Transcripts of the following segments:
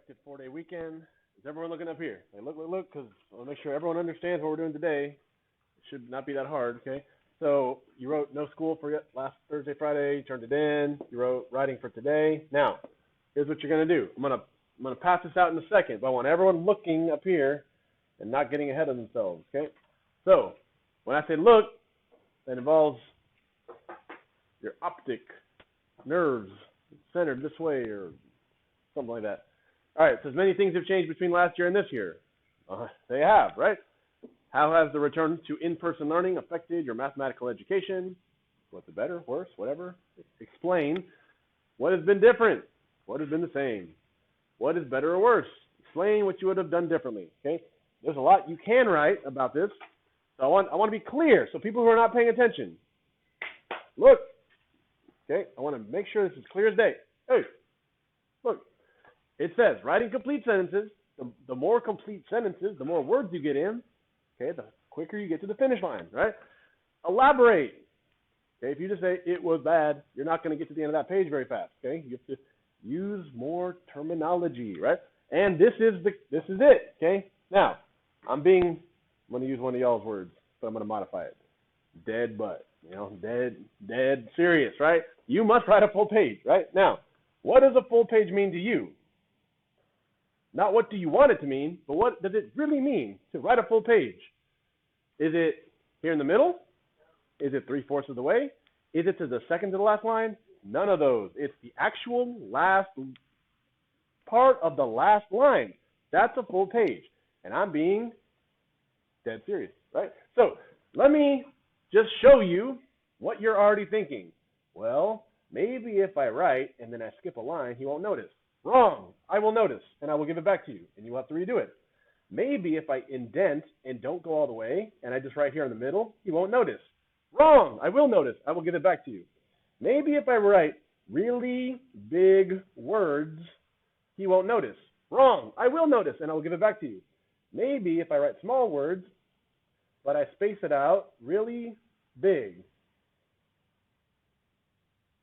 expected 4-day weekend. Is everyone looking up here? Hey, look, because I want to make sure everyone understands what we're doing today. It should not be that hard, okay? So you wrote no school for last Thursday, Friday. You turned it in. You wrote writing for today. Now, here's what you're gonna do. I'm gonna pass this out in a second, but I want everyone looking up here and not getting ahead of themselves, okay? So when I say look, that involves your optic nerves centered this way or something like that. All right, it says many things have changed between last year and this year. They have, right? How has the return to in-person learning affected your mathematical education? What's it better, worse, whatever? Explain what has been different, what has been the same, what is better or worse. Explain what you would have done differently, okay? There's a lot you can write about this. So I want to be clear so people who are not paying attention, look, okay? I want to make sure this is clear as day. Hey, look, it says writing complete sentences. The more complete sentences, the more words you get in, okay, the quicker you get to the finish line, right? Elaborate. Okay, if you just say it was bad, you're not going to get to the end of that page very fast, okay? You have to use more terminology, right? And this is it, okay? Now, I'm going to use one of y'all's words, but I'm going to modify it. Dead butt, dead serious, right? You must write a full page, right? Now, what does a full page mean to you? Not what do you want it to mean, but what does it really mean to write a full page? Is it here in the middle? Is it 3/4 of the way? Is it to the second to the last line? None of those. It's the actual last part of the last line. That's a full page. And I'm being dead serious, right? So let me just show you what you're already thinking. Well, maybe if I write and then I skip a line, he won't notice. Wrong. I will notice, and I will give it back to you, and you will have to redo it. Maybe if I indent and don't go all the way, and I just write here in the middle, he won't notice. Wrong. I will notice. I will give it back to you. Maybe if I write really big words, he won't notice. Wrong. I will notice, and I will give it back to you. Maybe if I write small words, but I space it out really big,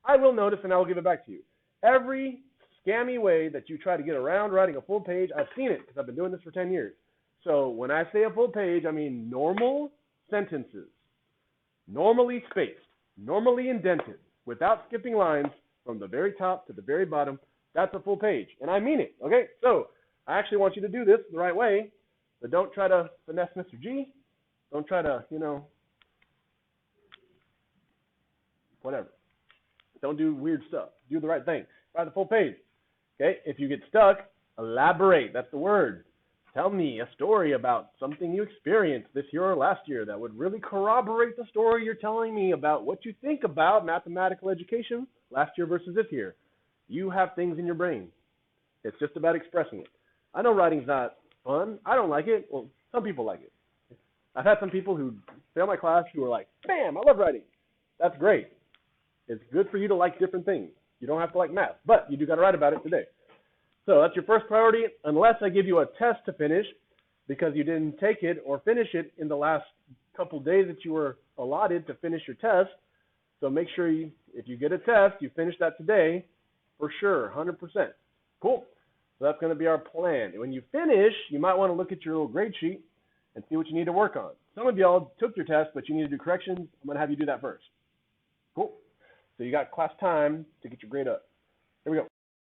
I will notice, and I will give it back to you. Every scammy way that you try to get around writing a full page, I've seen it because I've been doing this for 10 years. So when I say a full page, I mean normal sentences, normally spaced, normally indented, without skipping lines from the very top to the very bottom. That's a full page, and I mean it, okay? So I actually want you to do this the right way, but don't try to finesse Mr. G. Don't try to, whatever. Don't do weird stuff. Do the right thing. Write the full page. Okay, if you get stuck, elaborate. That's the word. Tell me a story about something you experienced this year or last year that would really corroborate the story you're telling me about what you think about mathematical education last year versus this year. You have things in your brain. It's just about expressing it. I know writing's not fun. I don't like it. Well, some people like it. I've had some people who fail my class who are like, bam, I love writing. That's great. It's good for you to like different things. You don't have to like math, but you do got to write about it today. So that's your first priority, unless I give you a test to finish because you didn't take it or finish it in the last couple days that you were allotted to finish your test. So make sure if you get a test, you finish that today for sure, 100%. Cool. So that's going to be our plan. When you finish, you might want to look at your little grade sheet and see what you need to work on. Some of y'all took your test, but you need to do corrections. I'm going to have you do that first. Cool. So you got class time to get your grade up. Here we go.